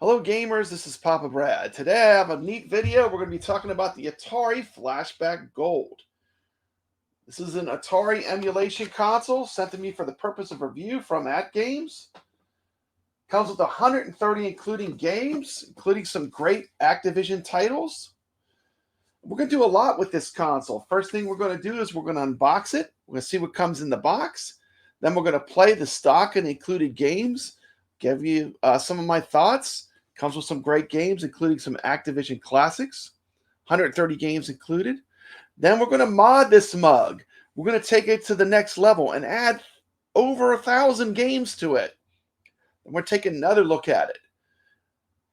Hello gamers, this is Papa Brad. Today I have a neat video. We're going to be talking about the Atari Flashback Gold. This is an Atari emulation console sent to me for the purpose of review from AtGames. Comes with 130 including games, including some great Activision titles. We're going to do a lot with this console. First thing we're going to do is we're going to unbox it. We're going to see what comes in the box. Then we're going to play the stock and included games. Give you some of my thoughts. Comes with some great games, including some Activision classics. 130 games included. Then we're going to mod this mug. We're going to take it to the next level and add over 1,000 games to it. And we're taking another look at it.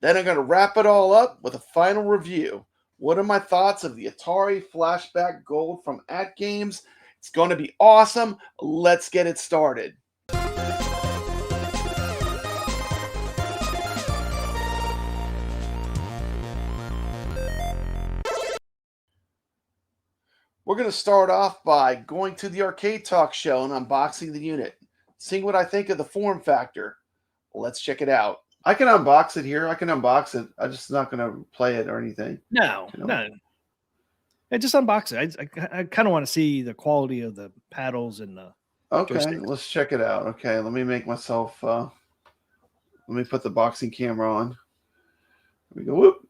Then I'm going to wrap it all up with a final review. What are my thoughts of the Atari Flashback Gold from AtGames? It's going to be awesome. Let's get it started. We're going to start off by going to the Arcade Talk show and unboxing the unit. Seeing what I think of the form factor. Let's check it out. I can unbox it here. I can unbox it. I'm just not going to play it or anything. No. Yeah, just unbox it. I kind of want to see the quality of the paddles and the joysticks. Let's check it out. Okay, let me make myself... let me put the boxing camera on. Here we go. Whoop.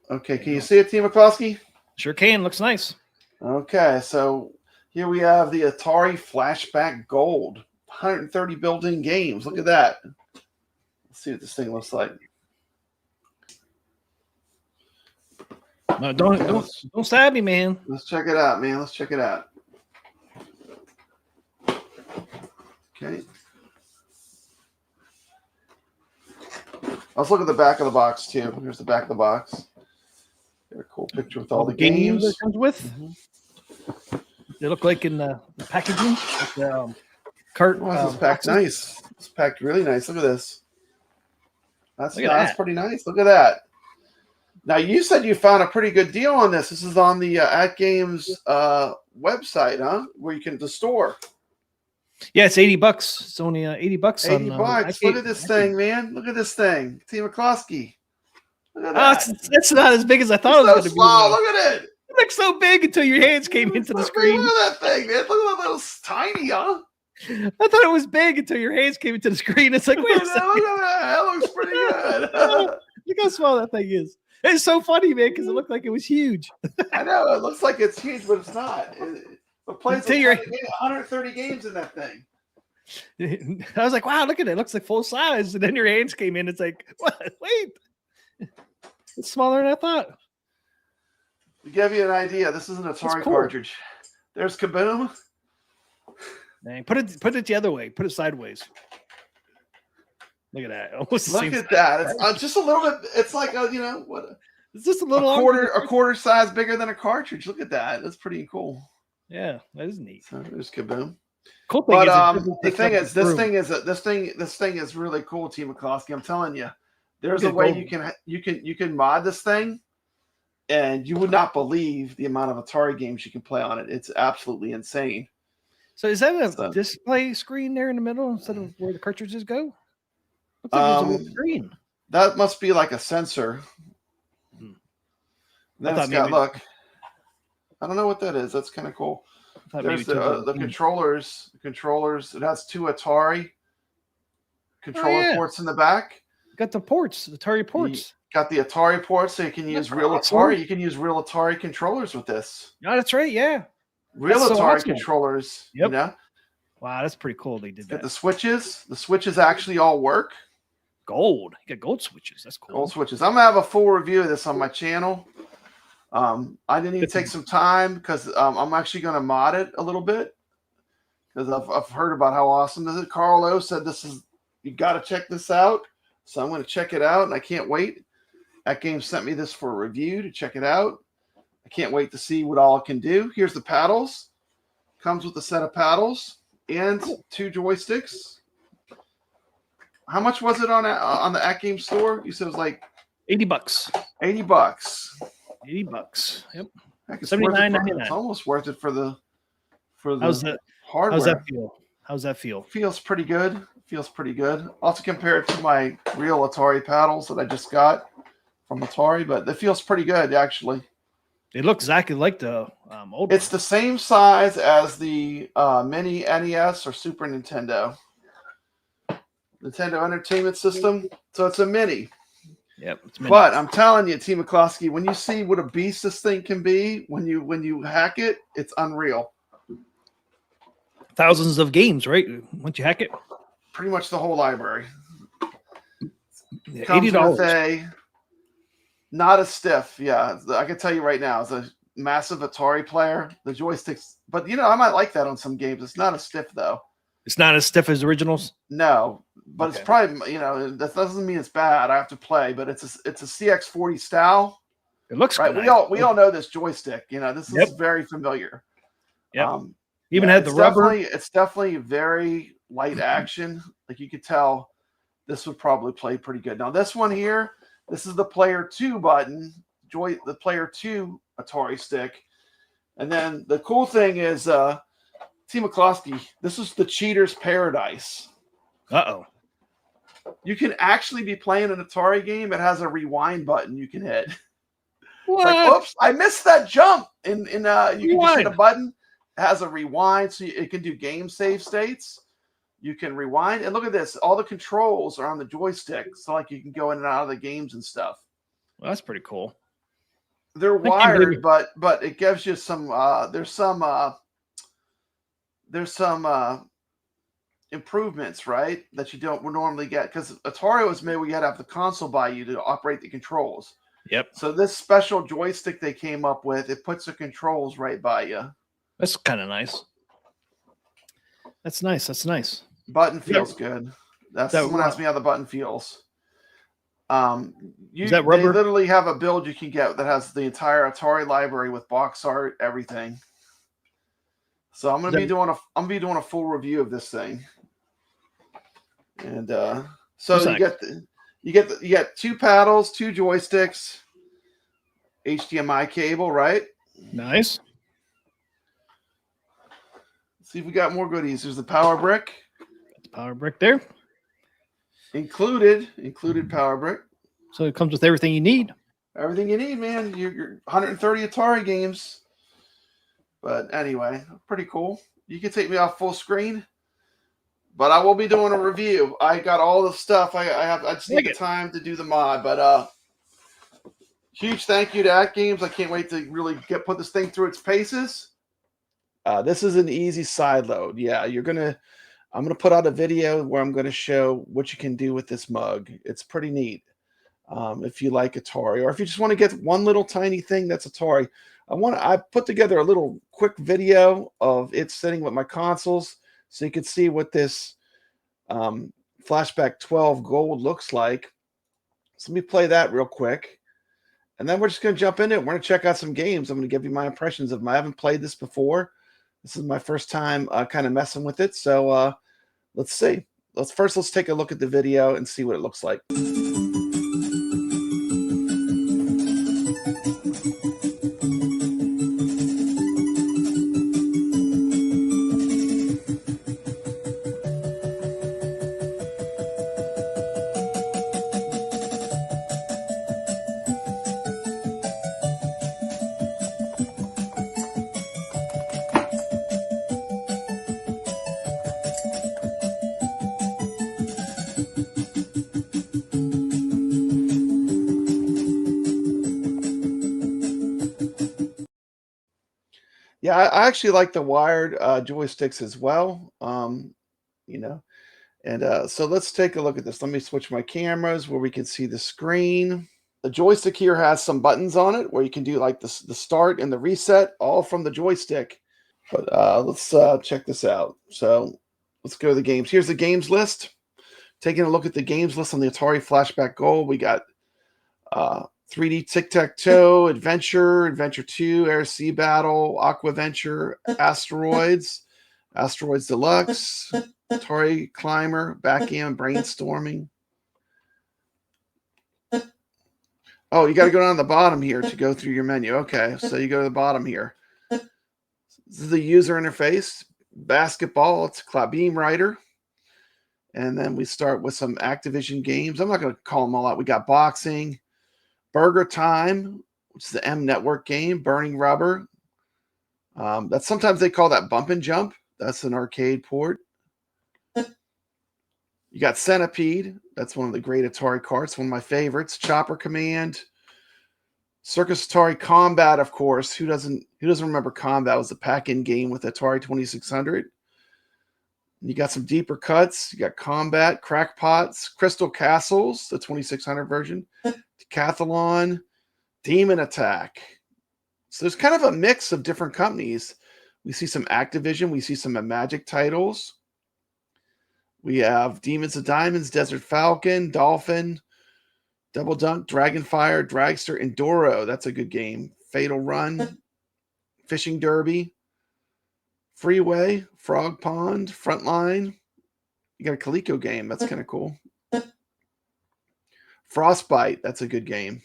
Okay, can you see it, T. McCloskey? Sure can. Looks nice. Okay, so here we have the Atari Flashback Gold. 130 built-in games. Look at that. Let's see what this thing looks like. No, don't stab me, man. Let's check it out, man. Let's check it out. Okay. Let's look at the back of the box too. Here's the back of the box. Got a cool picture with all the games that comes with. They look like in the packaging. Like, cart. Oh, this is packed nice. It's packed really nice. Look at this. That's pretty nice. Look at that. Now you said you found a pretty good deal on this. This is on the AtGames website, huh? Where you can the store. Yeah, it's $80. It's only $80. $80. Look at this thing, man. Look at this thing. T. McCloskey. Look at that. It's not as big as I thought it was going to be. Look at it. It looks so big until your hands came into the screen. Look at that thing, man. Look at that little tiny, huh? I thought it was big until your hands came into the screen. It's like, wait a second. Look at that. That looks pretty good. Look how small that thing is. It's so funny, man, because it looked like it was huge. I know. It looks like it's huge, but it's not. It plays 130 games in that thing. I was like, wow, look at it. It looks like full size. And then your hands came in. It's like, what? Wait. It's smaller than I thought. To give you an idea, this is an Atari cartridge. There's Kaboom. Dang, put it the other way. Put it sideways. Look at that. Look at that. It's just a little bit. It's like what? It's just a little a quarter size bigger than a cartridge. Look at that. That's pretty cool. Yeah, that is neat. So there's Kaboom. Cool thing the thing is, this thing is really cool, T. McCloskey. I'm telling you, there's a way you can mod this thing, and you would not believe the amount of Atari games you can play on it. It's absolutely insane. So is that a display screen there in the middle instead of where the cartridges go? Looks like there's a screen. That must be like a sensor. Then it's got, look. I don't know what that is. That's kind of cool. There's the controllers. The controllers. It has two Atari controller ports in the back. Got the ports, the Atari ports. Got the Atari ports, so you can use real Atari. You can use real Atari controllers with this. Oh, that's right. Yeah. Real Atari controllers. Yep. You know? Wow, that's pretty cool. They did that. Got the switches. The switches actually all work. Gold. You got gold switches. That's cool. Gold switches. I'm gonna have a full review of this on my channel. I didn't even take some time because I'm actually going to mod it a little bit because I've heard about how awesome this is. Carlo said you got to check this out. So I'm going to check it out and I can't wait. AtGames sent me this for a review to check it out. I can't wait to see what all it can do. Here's the paddles. Comes with a set of paddles and two joysticks. How much was it on the AtGames store? You said it was like $80. $80. $80. Yep. $79.99. It's almost worth it for the hardware. How's that feel? Feels pretty good. Feels pretty good. I'll have to compare it to my real Atari paddles that I just got from Atari, but it feels pretty good, actually. It looks exactly like the old It's one. the same size as the mini NES or Super Nintendo Entertainment System, so it's a mini. Yep, it's mini. But I'm telling you, T. McCloskey, when you see what a beast this thing can be, when you hack it, it's unreal. Thousands of games, right? Once you hack it, Pretty much the whole library. yeah, Comes $80. with a not a stiff. Yeah, I can tell you right now, it's a massive Atari player. The joysticks, but you know, I might like that on some games. It's not a stiff though. It's not as stiff as originals. No, but Okay. it's probably, you know, that doesn't mean it's bad. I have to play, but it's a CX40 style. It looks Right. nice. We all know this joystick. You know, this is very familiar. Yep. Even had the rubber. It's definitely very light action. Like you could tell, this would probably play pretty good. Now this one here, this is the player 2 button, the player 2 Atari stick, and then the cool thing is, T. McCloskey, this is the cheater's paradise. Uh-oh. You can actually be playing an Atari game. It has a rewind button you can hit. What? It's like, oops, I missed that jump. You can just hit a button. It has a rewind, so it can do game save states. You can rewind, and look at this. All the controls are on the joystick, so like you can go in and out of the games and stuff. Well, that's pretty cool. They're wired, but it gives you some. There's some improvements, right, that you don't normally get, because Atari was made where you had to have the console by you to operate the controls. Yep. So this special joystick they came up with, it puts the controls right by you. That's kind of nice. That's nice. That's nice. Button feels good. Someone asked me how the button feels. Is that rubber? They literally have a build you can get that has the entire Atari library with box art, everything. So I'm gonna be doing a full review of this thing. And so you get 2 paddles, 2 joysticks, HDMI cable, right? Nice. Let's see if we got more goodies. There's the power brick. Got the power brick there. Included power brick. So it comes with everything you need. Everything you need, man. Your 130 Atari games. But anyway, pretty cool. You can take me off full screen, but I will be doing a review. I got all the stuff. I just need the time to do the mod. But huge thank you to AtGames. I can't wait to really put this thing through its paces. This is an easy side load. Yeah, I'm gonna put out a video where I'm gonna show what you can do with this mug. It's pretty neat. If you like Atari, or if you just want to get one little tiny thing that's Atari. I put together a little quick video of it sitting with my consoles, so you can see what this Flashback 12 Gold looks like. So let me play that real quick, and then we're just going to jump into it. We're going to check out some games. I'm going to give you my impressions of them. I haven't played this before. This is my first time kind of messing with it. So let's see. Let's take a look at the video and see what it looks like. Yeah, I actually like the wired joysticks as well. So let's take a look at this. Let me switch my cameras where we can see the screen. The joystick here has some buttons on it where you can do like the start and the reset, all from the joystick. But let's check this out. So let's go to the games. Here's the games list. Taking a look at the games list on the Atari Flashback Gold, we got 3D Tic-Tac-Toe, Adventure, Adventure 2, Air Sea Battle, Aqua Venture, Asteroids, Asteroids Deluxe, Atari Climber, Backgammon, Brainstorming. Oh, you got to go down the bottom here to go through your menu. Okay, so you go to the bottom here. This is the user interface. Basketball, it's Beam Writer. And then we start with some Activision games. I'm not going to call them all out. We got Boxing, Burger Time, which is the M Network game, Burning Rubber. That's sometimes they call that Bump and Jump. That's an arcade port. You got Centipede. That's one of the great Atari carts, one of my favorites. Chopper Command, Circus Atari Combat, of course. Who doesn't remember Combat? It was a pack-in game with Atari 2600. You got some deeper cuts. You got Combat, Crackpots, Crystal Castles, the 2600 version, Decathlon, Demon Attack. So there's kind of a mix of different companies. We see some Activision. We see some Magic titles. We have Demons of Diamonds, Desert Falcon, Dolphin, Double Dunk, Dragonfire, Dragster, Enduro. That's a good game. Fatal Run, Fishing Derby, Freeway, Frog Pond, Frontline. You got a Coleco game. That's kind of cool. Frostbite. That's a good game.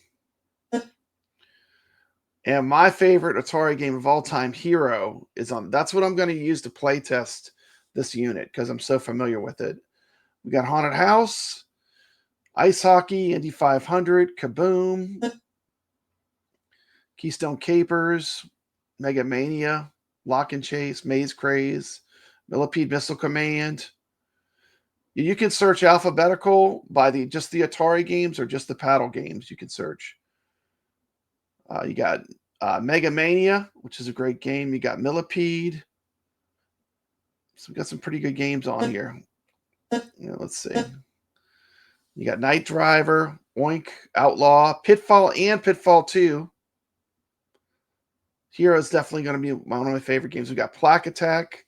And my favorite Atari game of all time, Hero, is on. That's what I'm going to use to play test this unit because I'm so familiar with it. We got Haunted House, Ice Hockey, Indy 500, Kaboom, Keystone Capers, Mega Mania, Lock and Chase, Maze Craze, Millipede Missile Command. You can search alphabetical by just the Atari games or just the paddle games. You can search. You got Mega Mania, which is a great game. You got Millipede. So we got some pretty good games on here. Let's see. You got Night Driver, Oink, Outlaw, Pitfall, and Pitfall 2. Hero is definitely going to be one of my favorite games. We got Plaque Attack.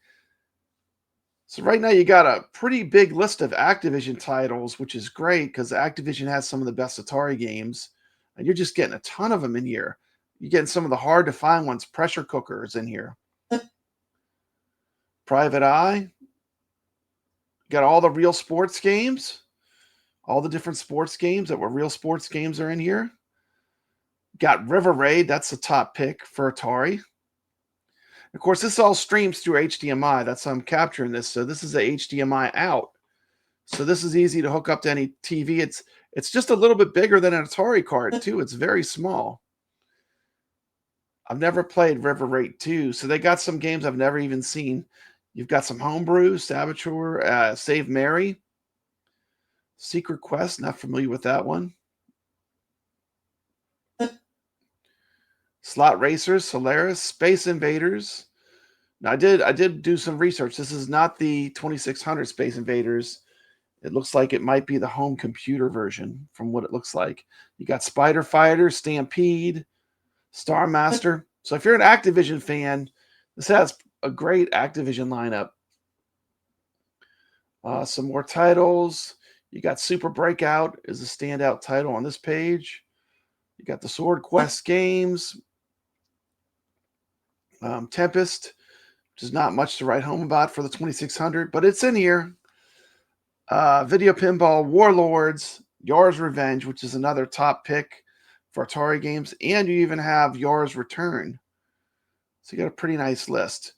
So right now you got a pretty big list of Activision titles, which is great because Activision has some of the best Atari games. And you're just getting a ton of them in here. You're getting some of the hard-to-find ones. Pressure Cookers in here. Private Eye. Got all the real sports games. All the different sports games that were real sports games are in here. Got River Raid. That's the top pick for Atari. Of course, this all streams through HDMI. That's how I'm capturing this. So this is a HDMI out. So this is easy to hook up to any TV. It's just a little bit bigger than an Atari card, too. It's very small. I've never played River Raid 2. So they got some games I've never even seen. You've got some Homebrew, Saboteur, Save Mary, Secret Quest. Not familiar with that one. Slot Racers, Solaris, Space Invaders. Now I did do some research. This is not the 2600 Space Invaders. It looks like it might be the home computer version from what it looks like. You got Spider Fighter, Stampede, Star Master. So if you're an Activision fan, this has a great Activision lineup. Some more titles. You got Super Breakout is a standout title on this page. You got the Sword Quest games. Tempest, which is not much to write home about for the 2600, but it's in here. Video Pinball, Warlords, Yar's Revenge, which is another top pick for Atari games, and you even have Yar's Return. So you got a pretty nice list.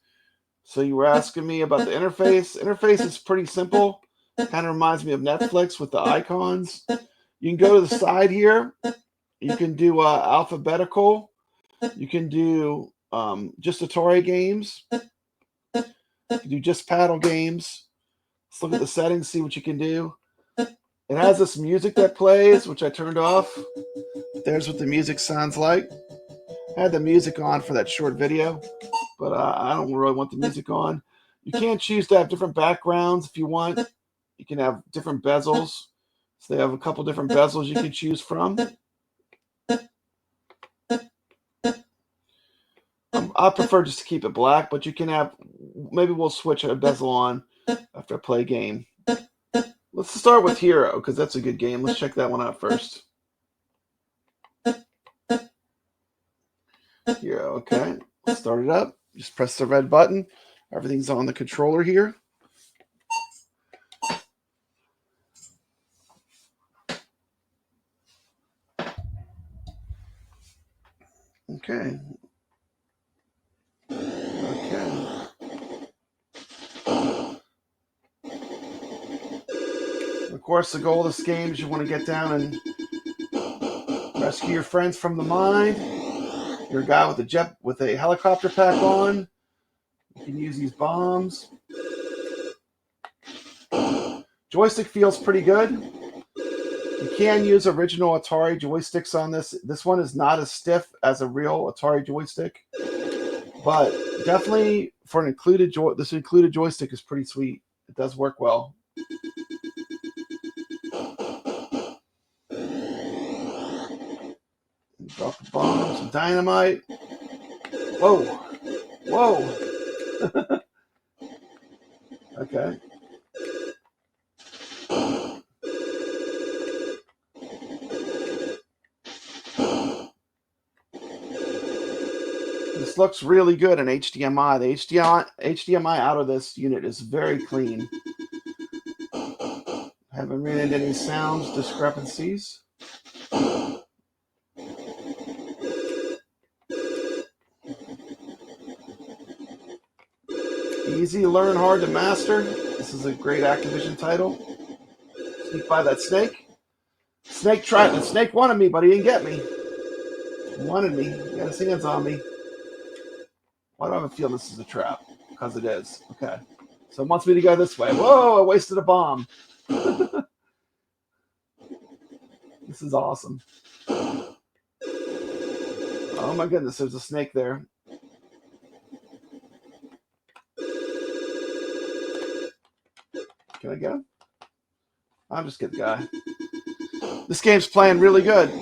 So you were asking me about the interface. Interface is pretty simple. Kind of reminds me of Netflix with the icons. You can go to the side here. You can do alphabetical. You can do just Atari games. You can do just paddle games. Let's look at the settings, see what you can do. It has this music that plays, which I turned off. There's what the music sounds like. I had the music on for that short video, but I don't really want the music on. You can choose to have different backgrounds if you want. You can have different bezels. So they have a couple different bezels you can choose from. I prefer just to keep it black, but you can have, maybe we'll switch a bezel on after I play a game. Let's start with Hero, because that's a good game. Let's check that one out first. Hero, okay. Let's start it up. Just press the red button. Everything's on the controller here. Okay. Okay. course, the goal of this game is you want to get down and rescue your friends from the mine. You're a guy with a helicopter pack on. You can use these bombs. Joystick feels pretty good. You can use original Atari joysticks on this. This one is not as stiff as a real Atari joystick, but definitely for an included joystick is pretty sweet. It does work well. Drop the bomb, some dynamite. Whoa, whoa. Okay. This looks really good in HDMI. The HDMI out of this unit is very clean. Haven't ran into any sound discrepancies. Easy to learn, hard to master. This is a great Activision title. Sneak by that snake. The snake wanted me, but he didn't get me. He wanted me. He got his hands on me. Why do I have a feel this is a trap? Because it is. Okay. So it wants me to go this way. Whoa, I wasted a bomb. This is awesome. Oh my goodness, there's a snake there. Can I get him? I'll just get the guy. This game's playing really good.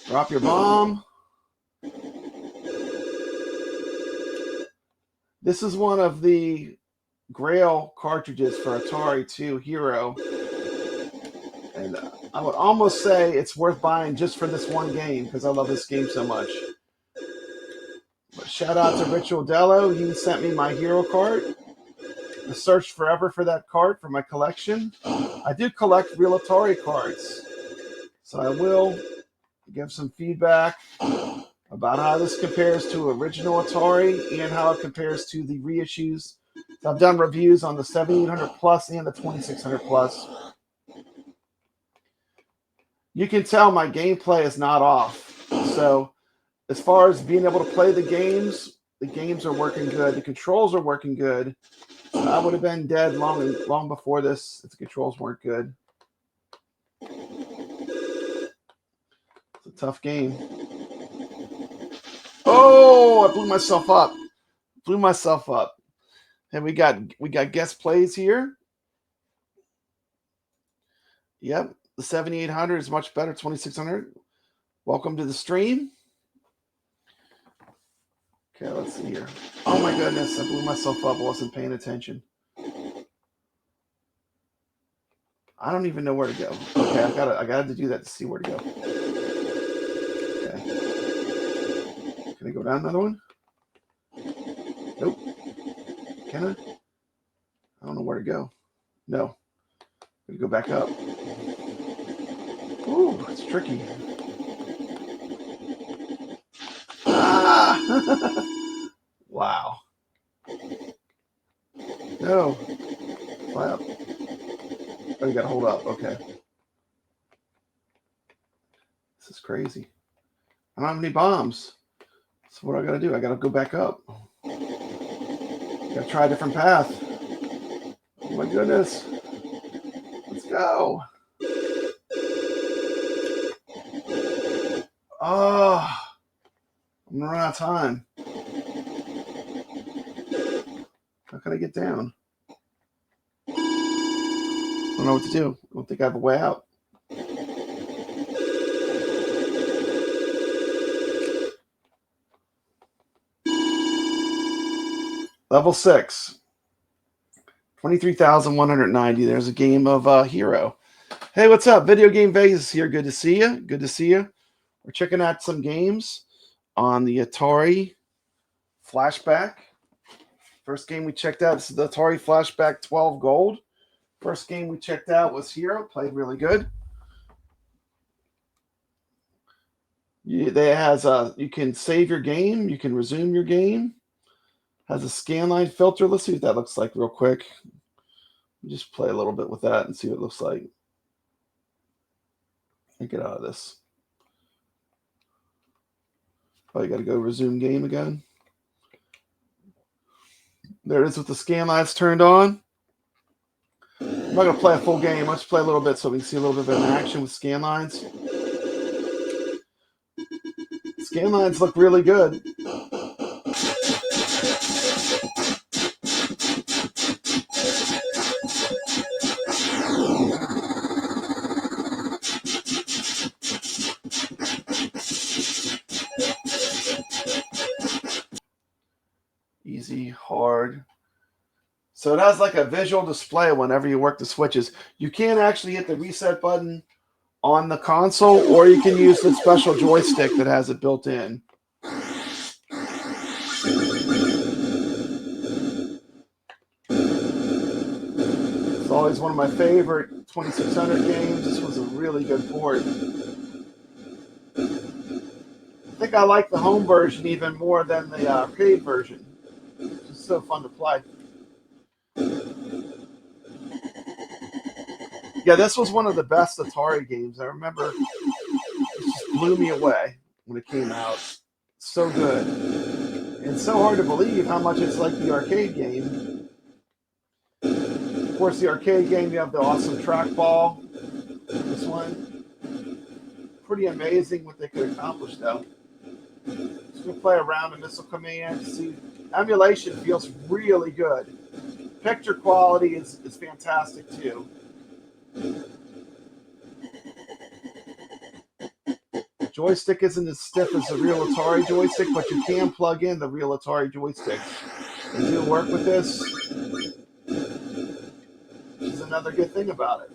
Drop your bomb. This is one of the Grail cartridges for Atari H.E.R.O. And I would almost say it's worth buying just for this one game because I love this game so much. But shout out to Rich Odello. He sent me my H.E.R.O cart. I searched forever for that cart for my collection. I do collect real Atari cards. So I will give some feedback about how this compares to original Atari and how it compares to the reissues. So I've done reviews on the 7800 Plus and the 2600 Plus. You can tell my gameplay is not off. So as far as being able to play the games are working good. The controls are working good. I would have been dead long before this if the controls weren't good. It's a tough game. Oh, I blew myself up. And we got guest plays here. Yep, the 7800 is much better. 2600. Welcome to the stream. Okay, let's see here. Oh my goodness, I blew myself up. I wasn't paying attention. I don't even know where to go. Okay, I gotta do that to see where to go. Okay. Can I go down another one? Nope. Can I? I don't know where to go. No. I'm gonna go back up. Ooh, it's tricky. Ah! Wow. No. Fly up. Oh, you gotta hold up. Okay. This is crazy. I don't have any bombs. So what do I gotta do? I gotta go back up. Gotta try a different path. Oh my goodness. Let's go. Oh, I'm gonna run out of time. How can I get down? I don't know what to do. I don't think I have a way out. Level 6. 23,190. There's a game of H.E.R.O. Hey, what's up? Video Game Vegas here. Good to see you. Good to see you. We're checking out some games on the Atari Flashback. First game we checked out is the Atari Flashback 12 Gold. First game we checked out was H.E.R.O. Played really good. You can save your game. You can resume your game. Has a scanline filter. Let's see what that looks like real quick. Just play a little bit with that and see what it looks like. And get out of this. Oh, you got to go resume game again. There it is with the scan lines turned on. I'm not going to play a full game. I'll just play a little bit so we can see a little bit of action with scan lines. Scan lines look really good. Easy, hard. So it has like a visual display whenever you work the switches. You can actually hit the reset button on the console, or you can use the special joystick that has it built in. It's always one of my favorite 2600 games. This was a really good port. I think I like the home version even more than the arcade version. It's just so fun to play. Yeah, this was one of the best Atari games. I remember it just blew me away when it came out. So good. And so hard to believe how much it's like the arcade game. Of course, the arcade game, you have the awesome trackball. This one, pretty amazing what they could accomplish, though. Just gonna play around and this will come in. See, emulation feels really good. Picture quality is fantastic, too. Joystick isn't as stiff as the real Atari joystick, but you can plug in the real Atari joystick and do work with this, which is another good thing about it.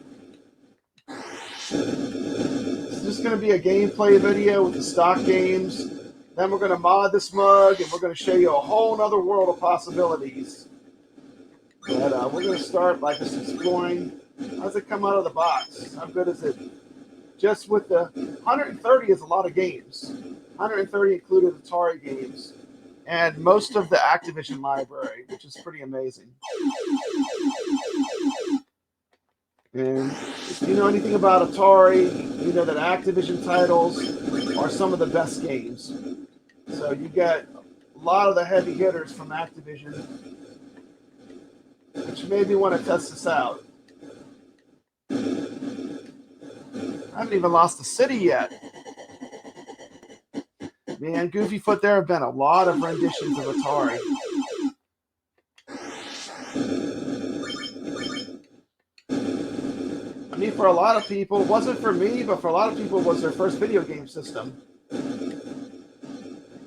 It's just going to be a gameplay video with the stock games. Then we're going to mod this mug, and we're going to show you a whole other world of possibilities. But we're going to start by just exploring. How does it come out of the box? How good is it? Just with the 130 is a lot of games. 130 included Atari games. And most of the Activision library, which is pretty amazing. And if you know anything about Atari, you know that Activision titles are some of the best games. So you get a lot of the heavy hitters from Activision, which made me want to test this out. I haven't even lost a city yet. Man, Goofy Foot, there have been a lot of renditions of Atari. I mean, for a lot of people, it wasn't for me, but for a lot of people, it was their first video game system.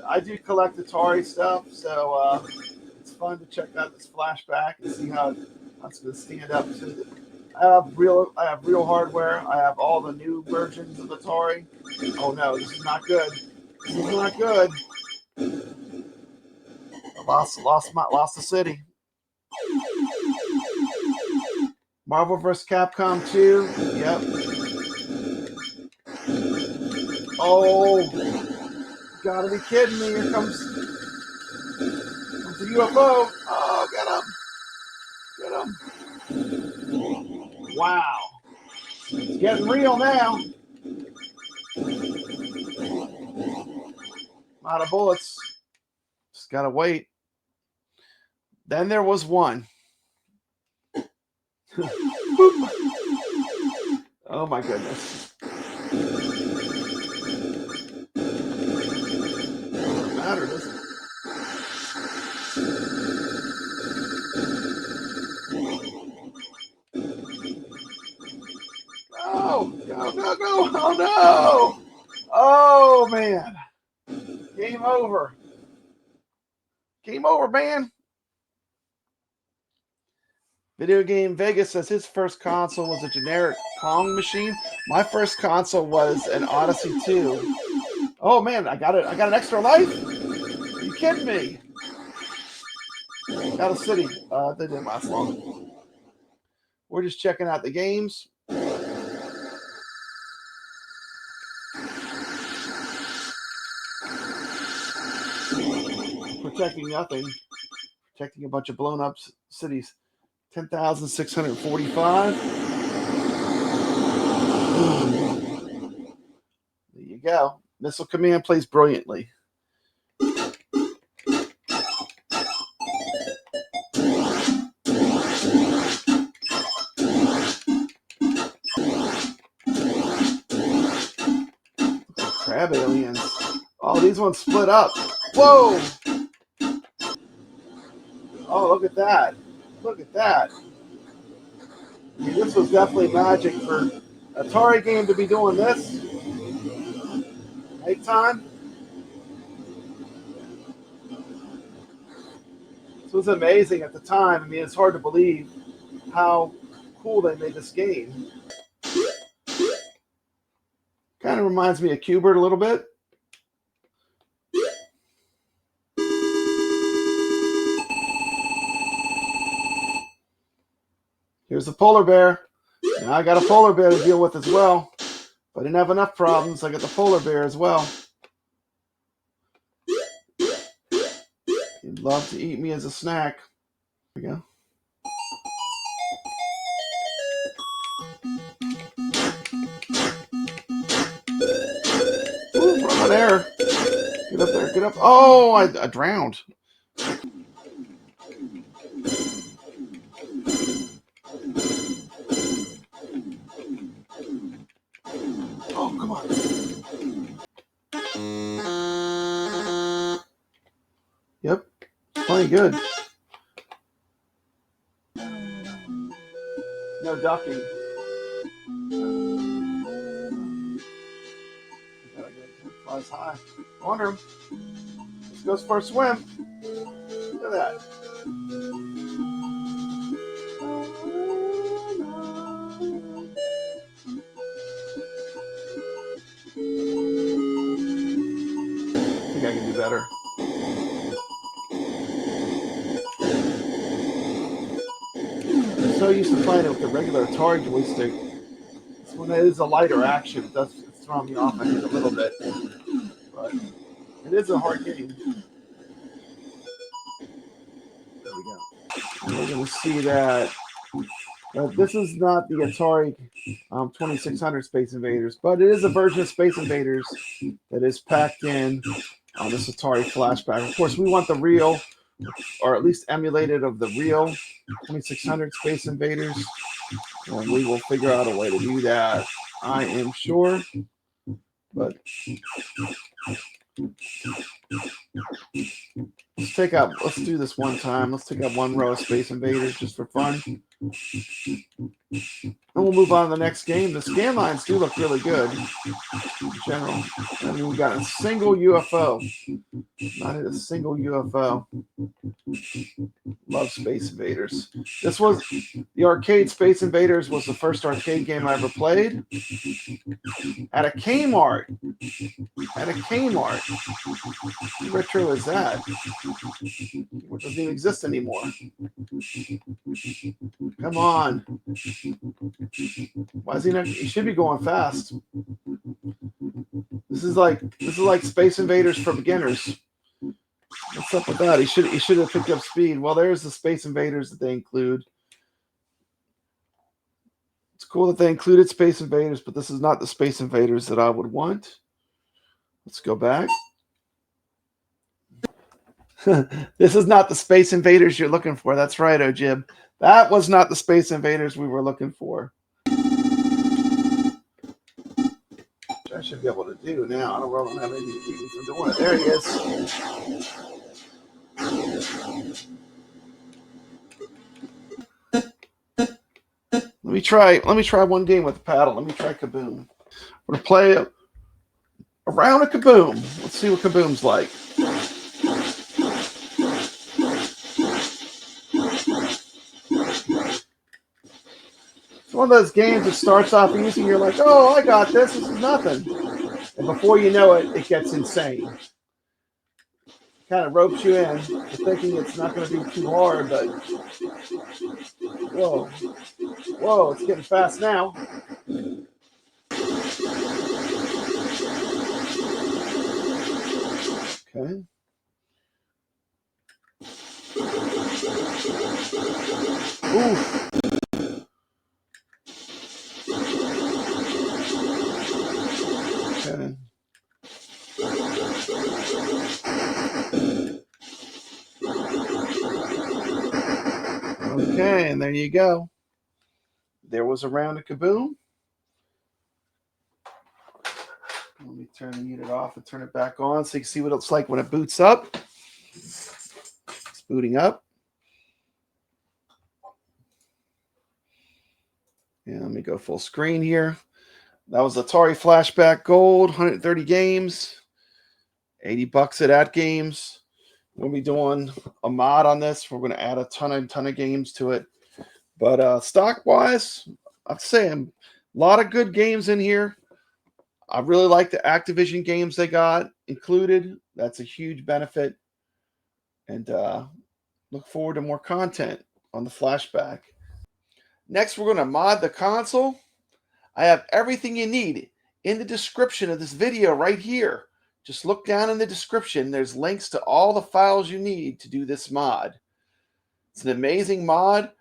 I do collect Atari stuff, so it's fun to check out this flashback and see how it's going to stand up to the. I have real hardware. I have all the new versions of Atari. Oh no, this is not good. This is not good. I lost the city. Marvel vs. Capcom 2. Yep. Oh, gotta be kidding me! Here comes the UFO. Oh, get him! Wow, it's getting real now. A lot of bullets. Just gotta wait. Then there was one. Oh my goodness. Doesn't matter, does it? Go. Oh no. Oh man. Game over. Game over, man. Video Game Vegas says his first console was a generic Kong machine. My first console was an Odyssey 2. Oh man, I got it. I got an extra life? Are you kidding me? Got a city. That didn't last long. We're just checking out the games. Protecting nothing. Protecting a bunch of blown up cities. 10,645. There you go. Missile Command plays brilliantly. Crab aliens. Oh, these ones split up. Whoa! Oh, look at that. Look at that. I mean, this was definitely magic for Atari game to be doing this. Nighttime. This was amazing at the time. I mean, it's hard to believe how cool they made this game. Kind of reminds me of Q*bert a little bit. Here's the polar bear. Now I got a polar bear to deal with as well. If I didn't have enough problems, I got the polar bear as well. He'd love to eat me as a snack. There we go. Ooh, run on air. Get up there, get up. Oh, I drowned. Oh, come on. Yep, playing good. No ducking. Flies high. I wonder. This goes for a swim. Look at that. I think I can do better. I'm so used to playing it with the regular Atari joystick. This one is a lighter action. It's throwing me off, I think, a little bit. But it is a hard game. There we go. And we're going to see that. This is not the Atari 2600 Space Invaders, but it is a version of Space Invaders that is packed in on this Atari Flashback. Of course, we want the real, or at least emulated of the real 2600 Space Invaders, and we will figure out a way to do that, I am sure. But let's do this one time. Let's take out one row of Space Invaders just for fun. And we'll move on to the next game. The scan lines do look really good in general. I mean, we got a single UFO. Not a single UFO. Love Space Invaders. This was the arcade Space Invaders was the first arcade game I ever played. At a Kmart. At a Kmart. What retro is that? Which doesn't even exist anymore. Come on. Why is he not? He should be going fast. This is like Space Invaders for beginners. What's up with that? He should have picked up speed. Well, there's the Space Invaders that they include. It's cool that they included Space Invaders, but this is not the Space Invaders that I would want. Let's go back. This is not the Space Invaders you're looking for. That's right, Ojib. That was not the Space Invaders we were looking for. Which I should be able to do now. I don't have anything to keep me from doing it. There he is. Let me try one game with the paddle. Let me try Kaboom. We're gonna play a round of Kaboom. Let's see what Kaboom's like. It's one of those games that starts off easy. You're like, oh, I got this. This is nothing. And before you know it, it gets insane. Kind of ropes you in. You're thinking it's not going to be too hard, but whoa. Whoa, it's getting fast now. Okay. Ooh. Okay. Okay, and there you go. There was a round of kaboom. Let me turn the unit off and turn it back on so you can see what it looks like when it boots up. It's booting up. And let me go full screen here. That was Atari Flashback Gold, 130 games, 80 bucks at AtGames. We're going to be doing a mod on this. We're going to add a ton of games to it. But stock-wise, I'd say a lot of good games in here. I really like the Activision games they got included. That's a huge benefit. And look forward to more content on the Flashback. Next, we're going to mod the console. I have everything you need in the description of this video right here. Just look down in the description. There's links to all the files you need to do this mod. It's an amazing mod.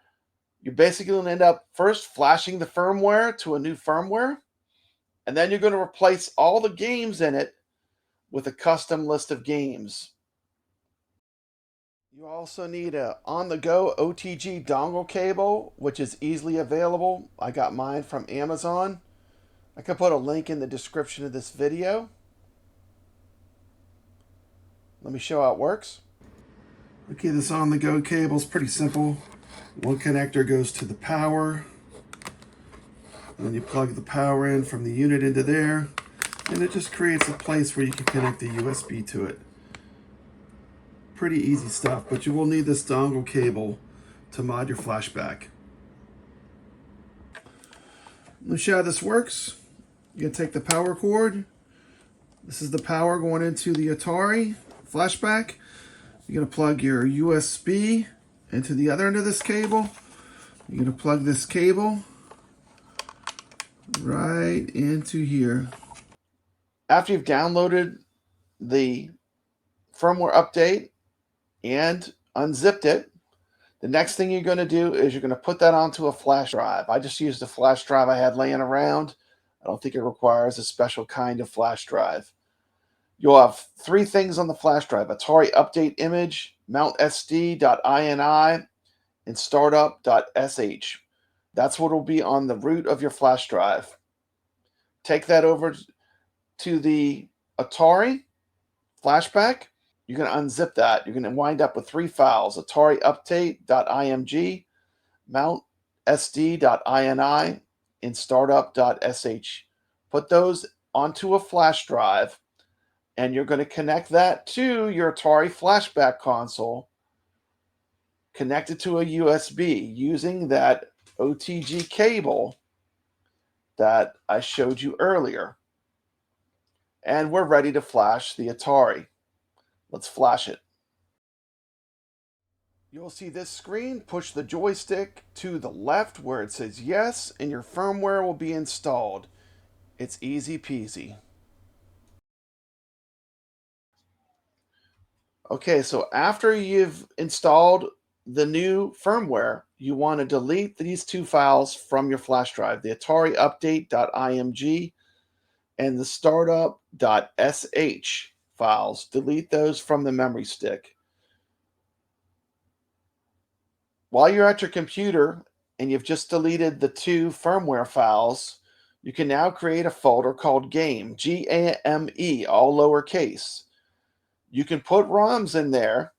You're basically going to end up first flashing the firmware to a new firmware, and then you're going to replace all the games in it with a custom list of games. You also need a on-the-go OTG dongle cable, which is easily available. I got mine from Amazon. I can put a link in the description of this video. Let me show how it works. Okay, this on-the-go cable is pretty simple. One connector goes to the power. Then you plug the power in from the unit into there. And it just creates a place where you can connect the USB to it. Pretty easy stuff, but you will need this dongle cable to mod your Flashback. Let me show you how this works. You're going to take the power cord. This is the power going into the Atari Flashback. You're going to plug your USB into the other end of this cable. You're going to plug this cable right into here. After you've downloaded the firmware update and unzipped it, the next thing you're going to do is you're going to put that onto a flash drive. I just used a flash drive I had laying around. I don't think it requires a special kind of flash drive. You'll have three things on the flash drive: Atari Update Image, Mount SD.ini, and Startup.sh. That's what will be on the root of your flash drive. Take that over to the Atari Flashback. You're going to unzip that. You're going to wind up with three files: Atari Update.img, Mount SD.ini, and Startup.sh. Put those onto a flash drive, and you're going to connect that to your Atari Flashback console, connect it to a USB using that OTG cable that I showed you earlier. And we're ready to flash the Atari. Let's flash it. You'll see this screen. Push the joystick to the left where it says yes, and your firmware will be installed. It's easy peasy. Okay, so after you've installed the new firmware, you want to delete these two files from your flash drive: the Atari Update.img and the Startup.sh files. Delete those from the memory stick. While you're at your computer and you've just deleted the two firmware files, you can now create a folder called Game, G-A-M-E, all lowercase. You can put ROMs in there,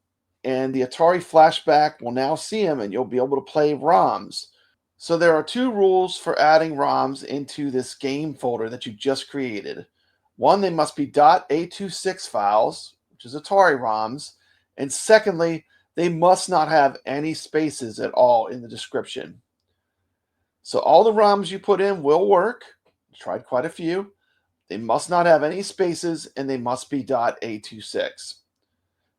and the Atari Flashback will now see them, and you'll be able to play ROMs. So there are two rules for adding ROMs into this game folder that you just created. One, they must be .A26 files, which is Atari ROMs. And secondly, they must not have any spaces at all in the description. So all the ROMs you put in will work. I tried quite a few. They must not have any spaces, and they must be .A26.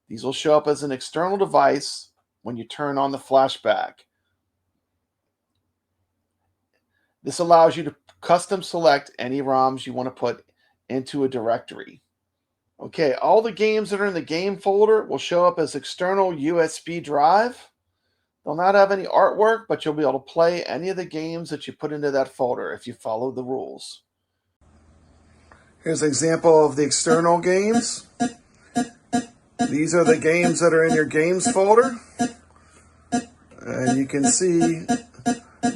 These will show up as an external device when you turn on the Flashback. This allows you to custom select any ROMs you want to put into a directory. Okay, all the games that are in the game folder will show up as external USB drive. They'll not have any artwork, but you'll be able to play any of the games that you put into that folder if you follow the rules. Here's an example of the external games. These are the games that are in your games folder. And you can see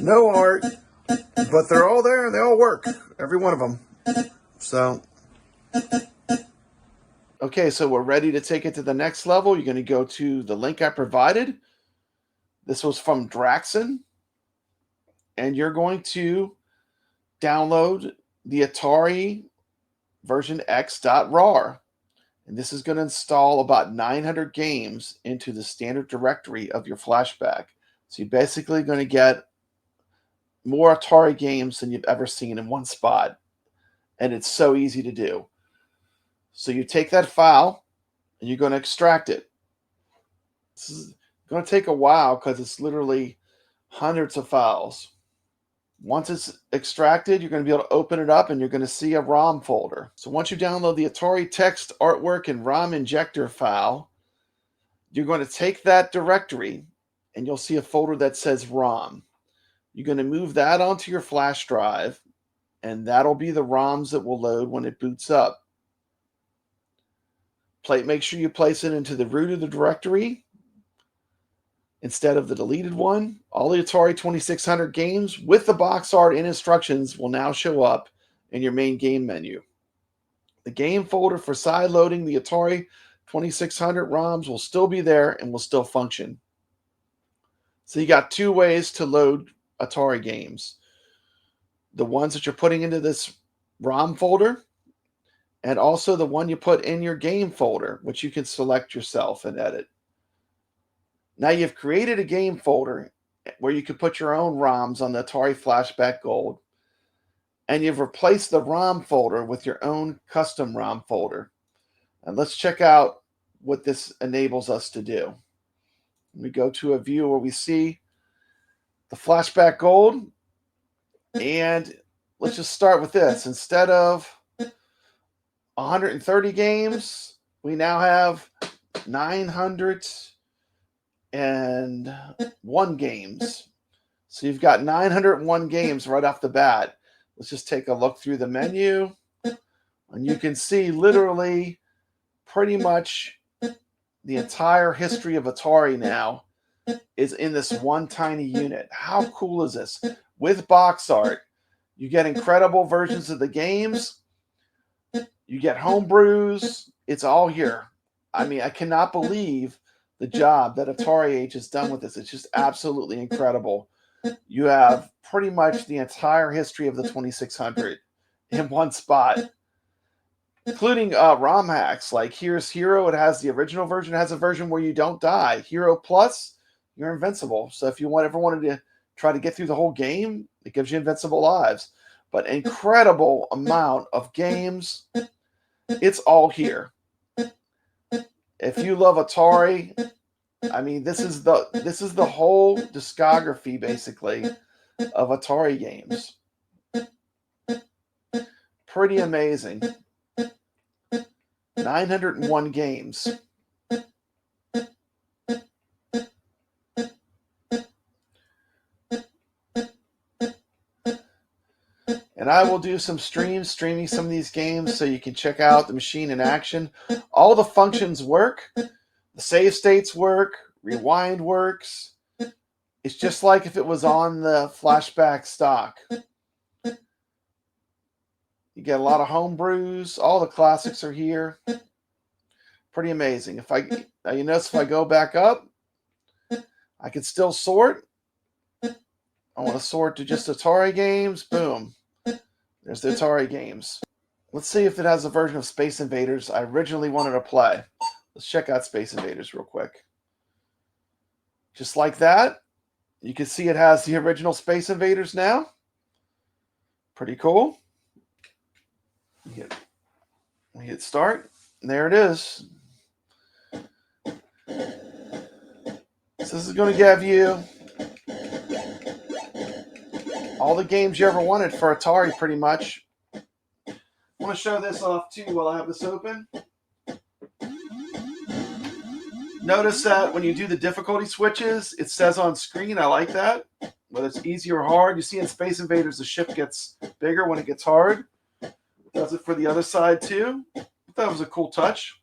no art, but they're all there. They all work, every one of them. So, okay, so we're ready to take it to the next level. You're going to go to the link I provided. This was from Draxon. And you're going to download the Atari version X.RAR. And this is going to install about 900 games into the standard directory of your Flashback. So you're basically going to get more Atari games than you've ever seen in one spot. And it's so easy to do. So you take that file and you're going to extract it. This is going to take a while because it's literally hundreds of files. Once it's extracted, you're going to be able to open it up and you're going to see a ROM folder. So once you download the Atari text, artwork, and ROM injector file, you're going to take that directory and you'll see a folder that says ROM. You're going to move that onto your flash drive, and that'll be the ROMs that will load when it boots up. Make sure you place it into the root of the directory instead of the deleted one. All the Atari 2600 games with the box art and instructions will now show up in your main game menu. The game folder for side loading the Atari 2600 ROMs will still be there and will still function. So you got two ways to load Atari games. The ones that you're putting into this ROM folder, and also the one you put in your game folder, which you can select yourself and edit. Now you've created a game folder where you can put your own ROMs on the Atari Flashback Gold, and you've replaced the ROM folder with your own custom ROM folder. And let's check out what this enables us to do. We go to a view where we see the Flashback Gold, and let's just start with this. Instead of 130 games, we now have 901 games. So you've got 901 games right off the bat. Let's just take a look through the menu, and you can see literally pretty much the entire history of Atari now is in this one tiny unit. How cool is this? With box art, you get incredible versions of the games. You get homebrews. It's all here. I mean, I cannot believe the job that Atari H has done with this. It's just absolutely incredible. You have pretty much the entire history of the 2600 in one spot, including ROM hacks. Like here's H.E.R.O. It has the original version. It has a version where you don't die. H.E.R.O. Plus, you're invincible. So if you ever wanted to try to get through the whole game, it gives you invincible lives. But incredible amount of games. It's all here. If you love Atari, I mean, this is the whole discography basically of Atari games. Pretty amazing. 901 games. And I will do some streaming some of these games so you can check out the machine in action. All the functions work. The save states work. Rewind works. It's just like if it was on the Flashback stock. You get a lot of homebrews. All the classics are here. Pretty amazing. Now you notice if I go back up, I can still sort. I want to sort to just Atari games. Boom. There's the Atari games. Let's see if it has a version of Space Invaders I originally wanted to play. Let's check out Space Invaders real quick. Just like that. You can see it has the original Space Invaders now. Pretty cool. We hit start. And there it is. So this is going to give you all the games you ever wanted for Atari, pretty much. I want to show this off too while I have this open. Notice that when you do the difficulty switches, it says on screen. I like that. Whether it's easy or hard. You see in Space Invaders, the ship gets bigger when it gets hard. Does it for the other side too. That was a cool touch.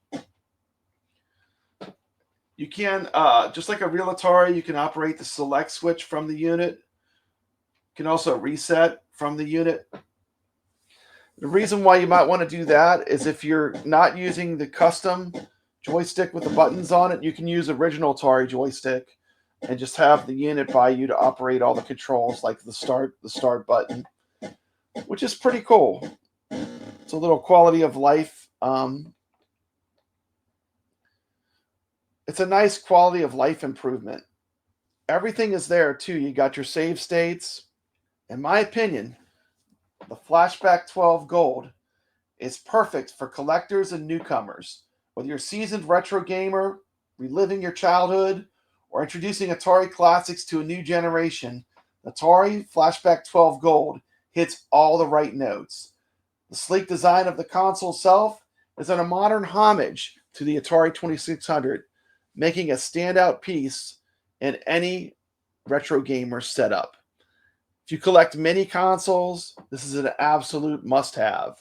You can, just like a real Atari, you can operate the select switch from the unit. You can also reset from the unit. The reason why you might want to do that is if you're not using the custom joystick with the buttons on it, you can use original Atari joystick and just have the unit by you to operate all the controls, like the start button, which is pretty cool. It's a little quality of life. It's a nice quality of life improvement. Everything is there too. You got your save states. In my opinion, the Flashback 12 Gold is perfect for collectors and newcomers. Whether you're a seasoned retro gamer, reliving your childhood, or introducing Atari classics to a new generation, Atari Flashback 12 Gold hits all the right notes. The sleek design of the console itself is a modern homage to the Atari 2600, making a standout piece in any retro gamer setup. If you collect mini consoles, this is an absolute must-have.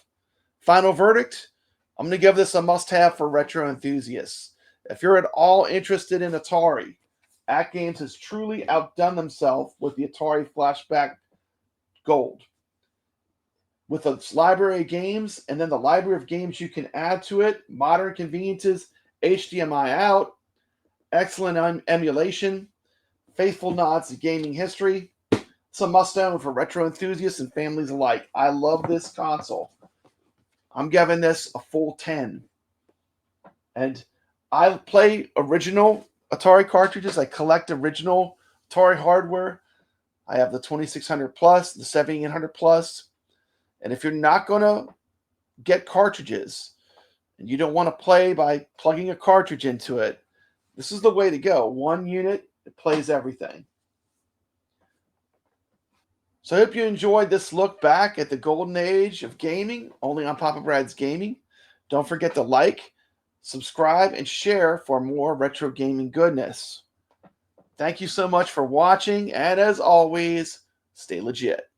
Final verdict, I'm going to give this a must-have for retro enthusiasts. If you're at all interested in Atari, AtGames has truly outdone themselves with the Atari Flashback Gold. With its library of games, and then the library of games you can add to it, modern conveniences, HDMI out, excellent emulation, faithful nods to gaming history. It's a must-own for retro enthusiasts and families alike. I love this console. I'm giving this a full 10. And I play original Atari cartridges. I collect original Atari hardware. I have the 2600 plus, the 7800 plus. And if you're not going to get cartridges and you don't want to play by plugging a cartridge into it, this is the way to go. One unit, it plays everything. So I hope you enjoyed this look back at the golden age of gaming, only on Papa Brad's Gaming. Don't forget to like, subscribe, and share for more retro gaming goodness. Thank you so much for watching, and as always, stay legit.